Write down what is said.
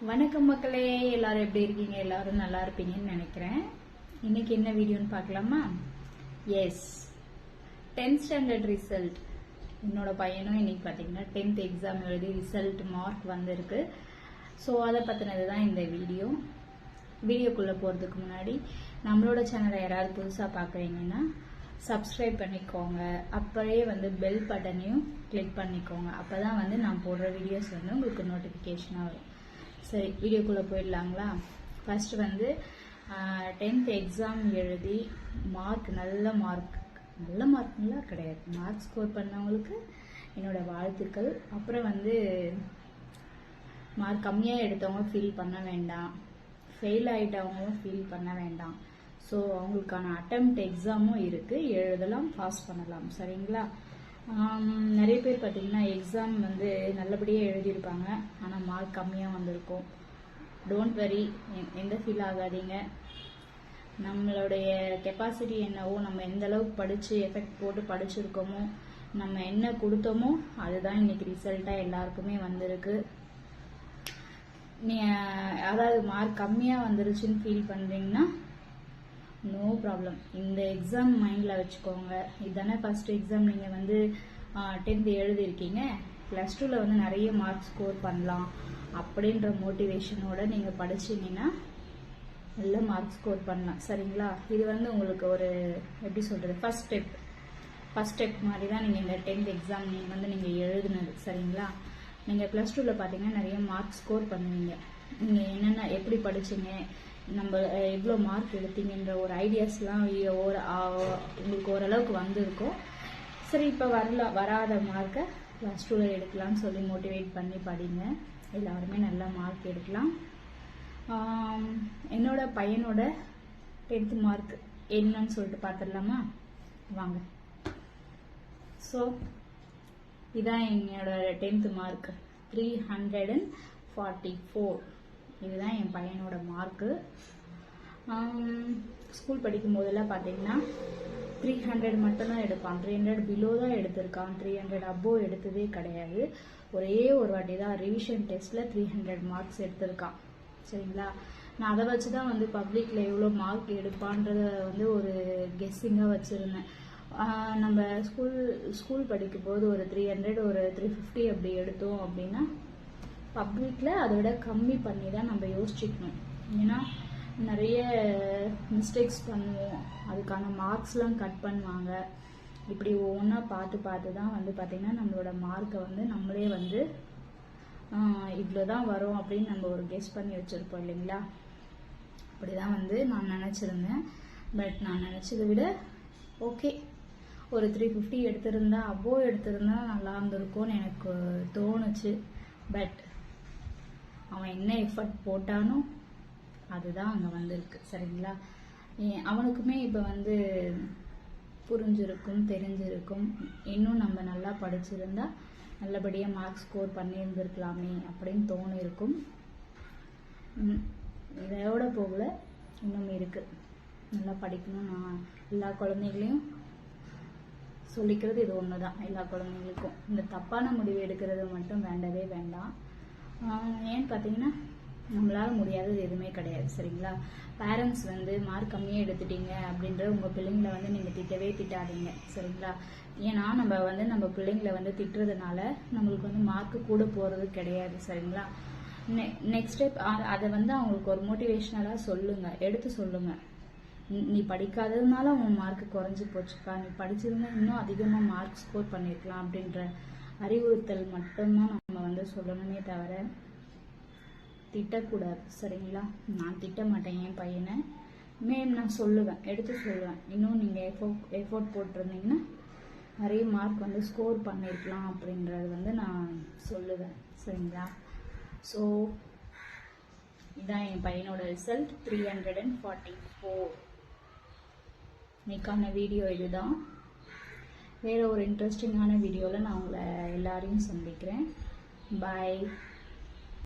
வணக்கம் மக்களே, எல்லாரும் எப்படி இருக்கீங்க? எல்லாரும் நல்லா இருப்பீங்கன்னு நினைக்கிறேன். இன்னைக்கு என்ன வீடியோன்னு பார்க்கலாமா? Yes, 10th standard result. என்னோட பையனும் இன்னைக்கு பார்த்தீங்கன்னா 10th எக்ஸாம் எழுதி ரிசல்ட் மார்க் வந்திருக்கு. ஸோ அதை பற்றினது தான் இந்த வீடியோ. வீடியோக்குள்ளே போகிறதுக்கு முன்னாடி நம்மளோட சேனலை யாராவது புதுசாக பார்க்குறீங்கன்னா சப்ஸ்கிரைப் பண்ணிக்கோங்க. அப்படியே பெல் பட்டனையும் கிளிக் பண்ணிக்கோங்க. அப்போ தான் நான் போடுற வீடியோஸ் உங்களுக்கு நோட்டிஃபிகேஷனாக வரும். சரி, வீடியோக்குள்ளே போயிடலாங்களா? ஃபர்ஸ்ட் 10th எக்ஸாம் எழுதி நல்ல மார்க்லாம் கிடையாது, மார்க் ஸ்கோர் பண்ணவங்களுக்கு என்னோட வாழ்த்துக்கள். அப்புறம் மார்க் கம்மியாக எடுத்தவங்க ஃபீல் பண்ண வேண்டாம், ஃபெயில் ஆகிட்டவங்களும் ஃபீல் பண்ண வேண்டாம். ஸோ அவங்களுக்கான அட்டெம்ப்ட் எக்ஸாமும் இருக்குது, எழுதலாம், பாஸ் பண்ணலாம். சரிங்களா? நிறைய பேர் பார்த்தீங்கன்னா எக்ஸாம் நல்லபடியாக எழுதியிருப்பாங்க, ஆனால் மார்க் கம்மியாக வந்திருக்கும். டோன்ட் வரி, எந்த ஃபீல் ஆகாதீங்க. நம்மளுடைய கெப்பாசிட்டி என்னவோ, நம்ம எந்த அளவுக்கு படித்து எஃபெக்ட் போட்டு படிச்சிருக்கோமோ, நம்ம என்ன கொடுத்தோமோ அதுதான் இன்னைக்கு ரிசல்ட்டாக எல்லாருக்குமே வந்திருக்கு. அதாவது மார்க் கம்மியாக வந்துருச்சுன்னு ஃபீல் பண்ணுறீங்கன்னா நோ ப்ராப்ளம். இந்த எக்ஸாம் மைண்டில் வச்சுக்கோங்க. இதுதானே ஃபர்ஸ்ட் எக்ஸாம். நீங்கள் 10th எழுதியிருக்கீங்க, +2ல் நிறைய மார்க் ஸ்கோர் பண்ணலாம் அப்படின்ற மோட்டிவேஷனோட நீங்கள் படிச்சிங்கன்னா நல்ல மார்க் ஸ்கோர் பண்ணலாம். சரிங்களா? இது உங்களுக்கு ஒரு எப்படி சொல்கிறது, ஃபர்ஸ்ட் ஸ்டெப் மாதிரி தான் நீங்கள் இந்த 10th எக்ஸாம் நீங்கள் எழுதுனது. சரிங்களா? நீங்கள் +2ல் பார்த்தீங்கன்னா நிறைய மார்க் ஸ்கோர் பண்ணுவீங்க. நீங்கள் என்னென்ன எப்படி படிச்சிங்க, நம்ம எவ்வளோ மார்க் எடுத்தீங்கன்ற ஒரு ஐடியாஸ்லாம் உங்களுக்கு ஓரளவுக்கு வந்திருக்கும். சரி, இப்போ வராத மார்க்கை +2ல் எடுக்கலாம்னு சொல்லி மோட்டிவேட் பண்ணி படிங்க. எல்லாருமே நல்ல மார்க் எடுக்கலாம். என்னோட பையனோட 10th மார்க் என்னன்னு சொல்லிட்டு பார்த்துடலாமா? வாங்க. ஸோ இதான் என்னோட 10th மார்க், 344. இதுதான் என் பையனோட மார்க்கு. ஸ்கூல் படிக்கும் போதெல்லாம் பார்த்தீங்கன்னா 300 மட்டும்தான் எடுப்பான், 300 பிலோ தான் எடுத்திருக்கான், 300 அபோவ் எடுத்ததே கிடையாது. ஒரே ஒரு வாட்டி தான் ரிவிஷன் டெஸ்ட்டில் 300 மார்க்ஸ் எடுத்திருக்கான். சரிங்களா? நான் அதை வச்சு தான் பப்ளிக்கில் எவ்வளோ மார்க் எடுப்பான்றத ஒரு கெஸ்ஸிங்காக வச்சுருந்தேன். நம்ம ஸ்கூல் படிக்கும்போது ஒரு 300 ஒரு 350 அப்படி எடுத்தோம் அப்படின்னா பப்ளிக்கில் அதை விட கம்மி பண்ணி தான் நம்ம யோசிச்சுக்கணும். ஏன்னா நிறைய மிஸ்டேக்ஸ் பண்ணுவோம், அதுக்கான மார்க்ஸ்லாம் கட் பண்ணுவாங்க. இப்படி ஒவ்வொன்றா பார்த்து தான் பார்த்திங்கன்னா நம்மளோட மார்க்கை நம்மளே இவ்வளோ தான் வரும் அப்படின்னு நம்ம ஒரு கெஸ் பண்ணி வச்சுருப்போம் இல்லைங்களா? அப்படி தான் நான் நினச்சிருந்தேன். பட் நான் நினச்சதை விட ஓகே, ஒரு 350 எடுத்திருந்தா, அபோவ் எடுத்திருந்தா நல்லா இருந்திருக்கும்னு எனக்கு தோணுச்சு. பட் அவன் என்ன எஃபர்ட் போட்டானோ அதுதான் அங்கே வந்திருக்கு. சரிங்களா? அவனுக்குமே இப்போ புரிஞ்சிருக்கும், தெரிஞ்சிருக்கும். இன்னும் நம்ம நல்லா படிச்சிருந்தா நல்லபடியாக மார்க் ஸ்கோர் பண்ணியிருந்துருக்கலாமே அப்படின்னு தோணிருக்கும். இதோட போகல, இன்னும் இருக்குது. நல்லா படிக்கணும். நான் எல்லா குழந்தைகளையும் சொல்லிக்கிறது இது ஒன்று தான். எல்லா குழந்தைங்களுக்கும் இந்த தப்பான முடிவு எடுக்கிறது மட்டும் வேண்டவே வேண்டாம். ஏன்னு பார்த்தீங்கன்னா நம்மளால முடியாதது எதுவுமே கிடையாது. சரிங்களா? பேரண்ட்ஸ் மார்க் கம்மியாக எடுத்துட்டீங்க அப்படின்ற உங்கள் பிள்ளைங்களை நீங்கள் திட்டாதீங்க. சரிங்களா? ஏன்னா நம்ம பிள்ளைங்களை திட்டுறதுனால நம்மளுக்கு மார்க்கு கூட போகிறது கிடையாது. சரிங்களா? நெக்ஸ்ட் ஸ்டெப் அதை அவங்களுக்கு ஒரு மோட்டிவேஷ்னலாக சொல்லுங்கள், எடுத்து சொல்லுங்கள். நீ படிக்காததுனால உன் மார்க்கு குறைஞ்சி போச்சுப்பா, நீ படிச்சிருந்தா இன்னும் அதிகமாக மார்க் ஸ்கோர் பண்ணியிருக்கலாம் அப்படின்ற அறிவுறுத்தல் மட்டும்தான் நம்ம சொல்லணுமே தவிர திட்டக்கூடாது. சரிங்களா? நான் திட்ட மாட்டேன் என் பையனை. நான் சொல்லுவேன், எடுத்து சொல்லுவேன். இன்னும் நீங்கள் எஃபோர்ட் போட்டிருந்தீங்கன்னா நிறைய மார்க் ஸ்கோர் பண்ணியிருக்கலாம் அப்படின்றது நான் சொல்லுவேன். சரிங்களா? ஸோ இதான் என் பையனோட ரிசல்ட், 344. இன்னைக்கான வீடியோ இதுதான். வேறு ஒரு இன்ட்ரெஸ்டிங்கான வீடியோவில் நான் உங்களை எல்லாரையும் சந்திக்கிறேன். பாய்.